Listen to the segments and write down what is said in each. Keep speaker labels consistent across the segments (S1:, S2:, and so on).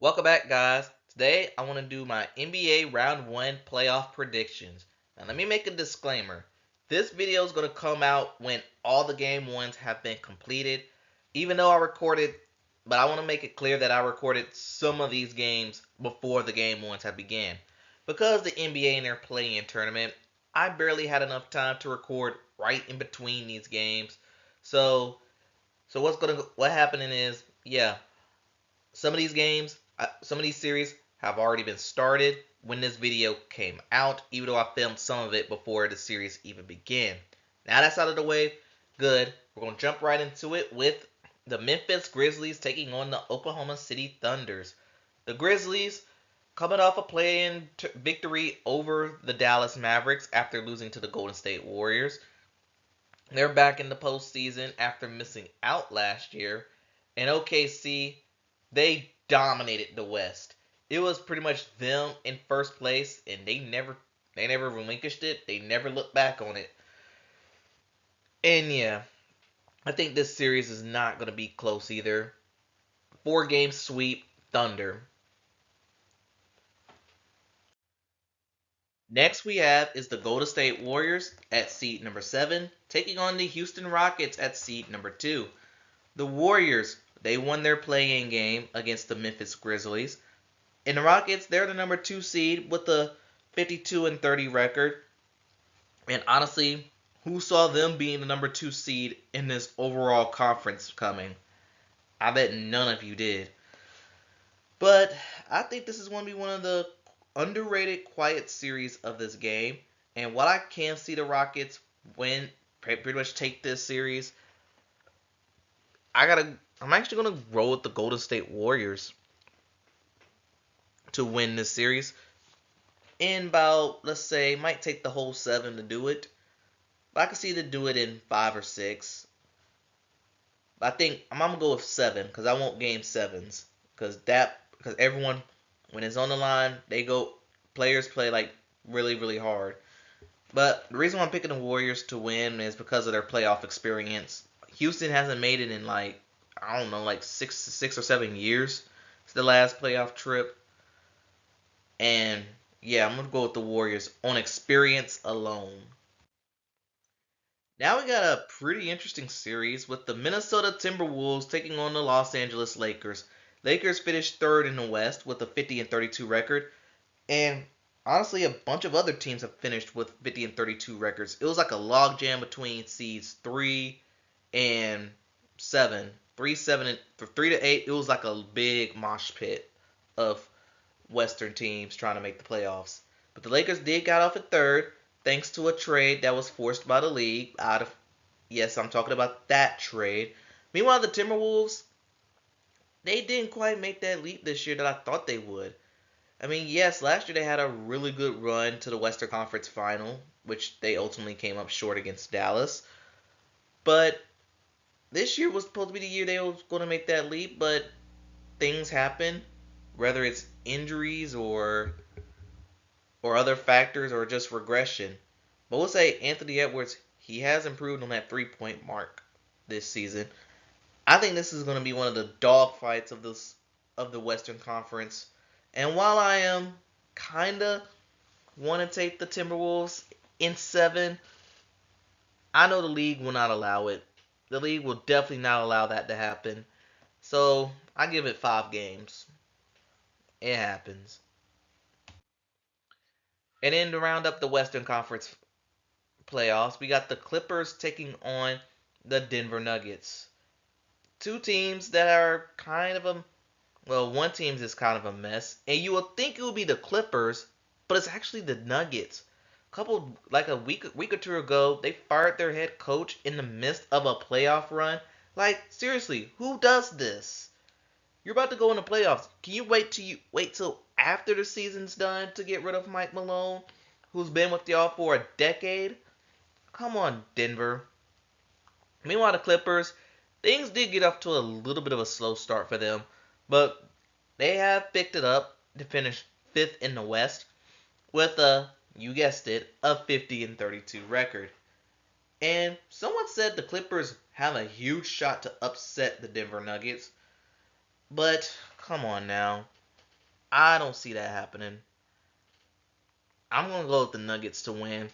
S1: Welcome back, guys. Today I want to do my NBA Round 1 playoff predictions. Now, let me make a disclaimer. This video is going to come out when all the game ones have been completed. Even though I recorded, but I want to make it clear that I recorded some of these games before the game ones have began. Because the NBA in their play-in tournament, I barely had enough time to record right in between these games. So what happening is, yeah, some of these series have already been started when this video came out, even though I filmed some of it before the series even began. Now that's out of the way, good. We're going to jump right into it with the Memphis Grizzlies taking on the Oklahoma City Thunders. The Grizzlies coming off a play-in victory over the Dallas Mavericks after losing to the Golden State Warriors. They're back in the postseason after missing out last year. And OKC, they dominated the West. It was pretty much them in first place, and they never relinquished it. They never looked back on it. And yeah, I think this series is not going to be close either. 4-game sweep, Thunder. Next we have is the Golden State Warriors at seed number 7, taking on the Houston Rockets at seed number 2. The Warriors, they won their play-in game against the Memphis Grizzlies. And the Rockets, they're the number 2 seed with a 52-30 record. And honestly, who saw them being the number 2 seed in this overall conference coming? I bet none of you did. But I think this is going to be one of the underrated quiet series of this game. And while I can see the Rockets win, pretty much take this series, I'm actually gonna roll with the Golden State Warriors to win this series. In about, let's say, might take the whole 7 to do it. But I can see them do it in 5 or 6. But I think I'm gonna go with 7 because I want game 7s. Because everyone, when it's on the line, players play like really, really hard. But the reason why I'm picking the Warriors to win is because of their playoff experience. Houston hasn't made it in I don't know, like 6 or 7 years. It's the last playoff trip. And yeah, I'm gonna go with the Warriors on experience alone. Now we got a pretty interesting series with the Minnesota Timberwolves taking on the Los Angeles Lakers. Lakers finished third in the West with a 50-32 record, and honestly, a bunch of other teams have finished with 50-32 records. It was like a logjam between seeds 3 and 7, 3, 7, and 3 to 8. It was like a big mosh pit of Western teams trying to make the playoffs. But the Lakers did got off at third thanks to a trade that was forced by the league out of, yes, I'm talking about that trade. Meanwhile, the Timberwolves, they didn't quite make that leap this year that I thought they would. I mean, yes, last year they had a really good run to the Western Conference Final, which they ultimately came up short against Dallas. But this year was supposed to be the year they were going to make that leap, but things happen, whether it's injuries or other factors or just regression. But we'll say Anthony Edwards, he has improved on that 3-point mark this season. I think this is going to be one of the dog fights of the Western Conference. And while I am kinda want to take the Timberwolves in 7, I know the league will not allow it. The league will definitely not allow that to happen. So I give it 5 games. It happens. And then to round up the Western Conference playoffs, we got the Clippers taking on the Denver Nuggets. Two teams that are kind of one team is kind of a mess, and you would think it would be the Clippers, but it's actually the Nuggets. A week or two ago, they fired their head coach in the midst of a playoff run. Like seriously, who does this? You're about to go in the playoffs. Can you wait till after the season's done to get rid of Mike Malone, who's been with y'all for a decade? Come on, Denver. Meanwhile, the Clippers, things did get off to a little bit of a slow start for them, but they have picked it up to finish 5th in the West with you guessed it, a 50-32 record. And someone said the Clippers have a huge shot to upset the Denver Nuggets, but come on now. I don't see that happening. I'm gonna go with the Nuggets to win,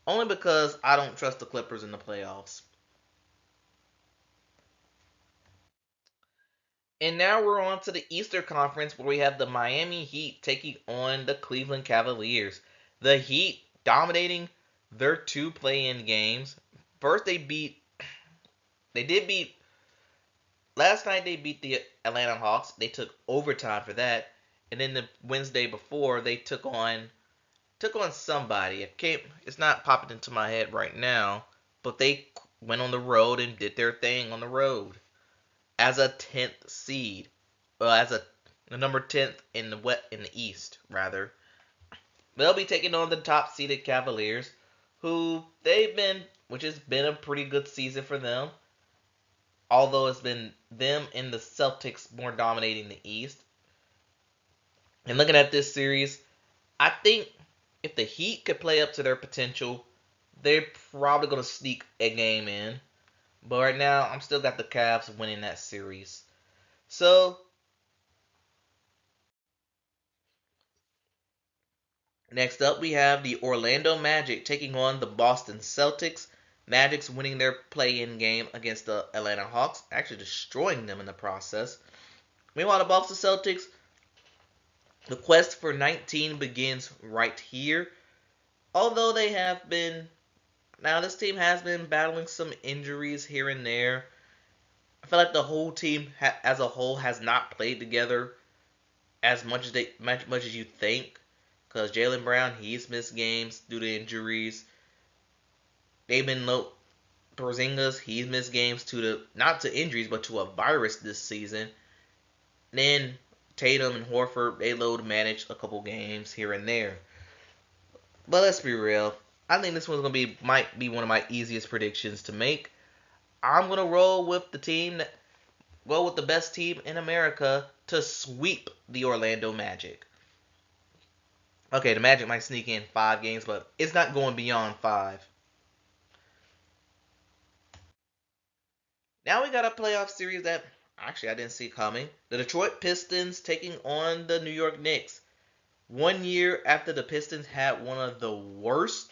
S1: only because I don't trust the Clippers in the playoffs. And now we're on to the Eastern Conference where we have the Miami Heat taking on the Cleveland Cavaliers. The Heat dominating their two play-in games. First they did beat last night they beat the Atlanta Hawks. They took overtime for that. And then the Wednesday before they took on somebody. It's not popping into my head right now, but they went on the road and did their thing on the road as a 10th seed. Well, as a the number 10th in the East rather. They'll be taking on the top seeded Cavaliers, which has been a pretty good season for them. Although it's been them and the Celtics more dominating the East. And looking at this series, I think if the Heat could play up to their potential, they're probably going to sneak a game in. But right now, I'm still got the Cavs winning that series. So, next up, we have the Orlando Magic taking on the Boston Celtics. Magic's winning their play-in game against the Atlanta Hawks, actually destroying them in the process. Meanwhile, the Boston Celtics, the quest for 19 begins right here. Although they have been, now this team has been battling some injuries here and there. I feel like the whole team as a whole has not played together as much as you think. Because Jaylen Brown, he's missed games due to injuries. They've been low. Porzingis, he's missed games not to injuries, but to a virus this season. Then Tatum and Horford, they load managed a couple games here and there. But let's be real. I think this might be one of my easiest predictions to make. I'm gonna roll with the best team in America to sweep the Orlando Magic. Okay, the Magic might sneak in 5 games, but it's not going beyond 5. Now we got a playoff series that actually I didn't see coming. The Detroit Pistons taking on the New York Knicks. 1 year after the Pistons had one of the worst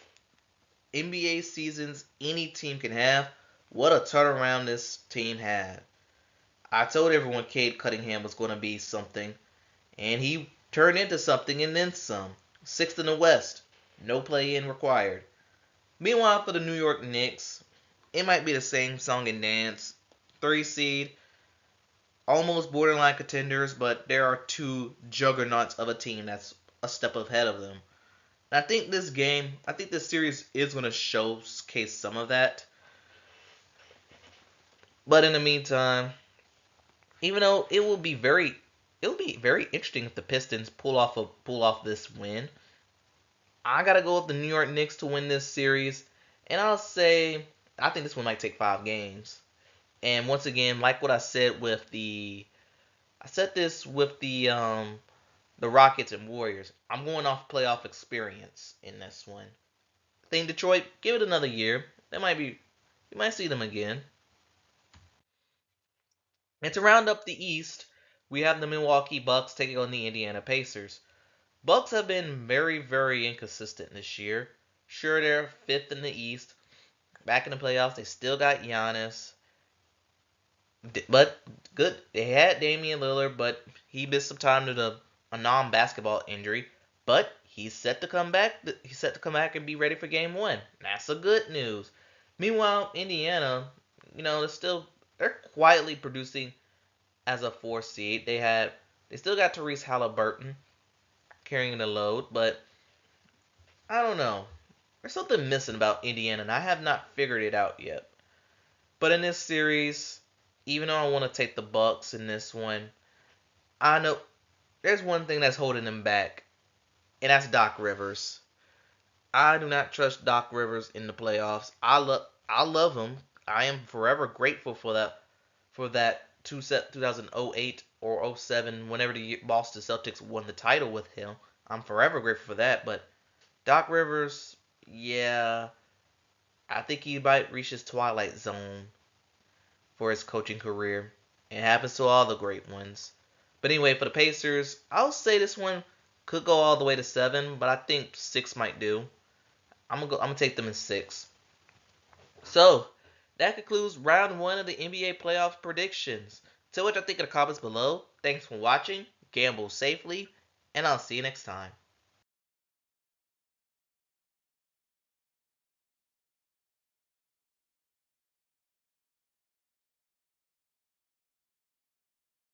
S1: NBA seasons any team can have, what a turnaround this team had. I told everyone Cade Cunningham was going to be something, and he turned into something and then some. Sixth in the West, no play-in required. Meanwhile, for the New York Knicks, it might be the same song and dance. 3 seed, almost borderline contenders, but there are two juggernauts of a team that's a step ahead of them. And I think this series is going to showcase some of that. But in the meantime, even though it'll be very interesting if the Pistons pull off this win. I gotta go with the New York Knicks to win this series, and I think this one might take 5 games. And once again, like what I said this with the Rockets and Warriors. I'm going off playoff experience in this one. I think Detroit, give it another year. You might see them again. And to round up the East, we have the Milwaukee Bucks taking on the Indiana Pacers. Bucks have been very, very inconsistent this year. Sure, they're fifth in the East. Back in the playoffs, they still got Giannis. But good, they had Damian Lillard, but he missed some time due to a non-basketball injury. But he's set to come back. He's set to come back and be ready for Game 1. That's the good news. Meanwhile, Indiana, they're quietly producing as a 4 seed. They still got Tyrese Halliburton carrying the load, but I don't know. There's something missing about Indiana, and I have not figured it out yet. But in this series, even though I want to take the Bucks in this one, I know there's one thing that's holding them back, and that's Doc Rivers. I do not trust Doc Rivers in the playoffs. I love him. I am forever grateful for that 2008 or '07 whenever the Boston Celtics won the title with him. I'm forever grateful for that, but Doc Rivers, yeah, I think he might reach his twilight zone for his coaching career. It happens to all the great ones. But anyway, for the Pacers, I'll say this one could go all the way to 7, but I think 6 might do. I'm gonna take them in 6. So that concludes round 1 of the NBA playoff predictions. Tell what you think in the comments below. Thanks for watching. Gamble safely, and I'll see you next time.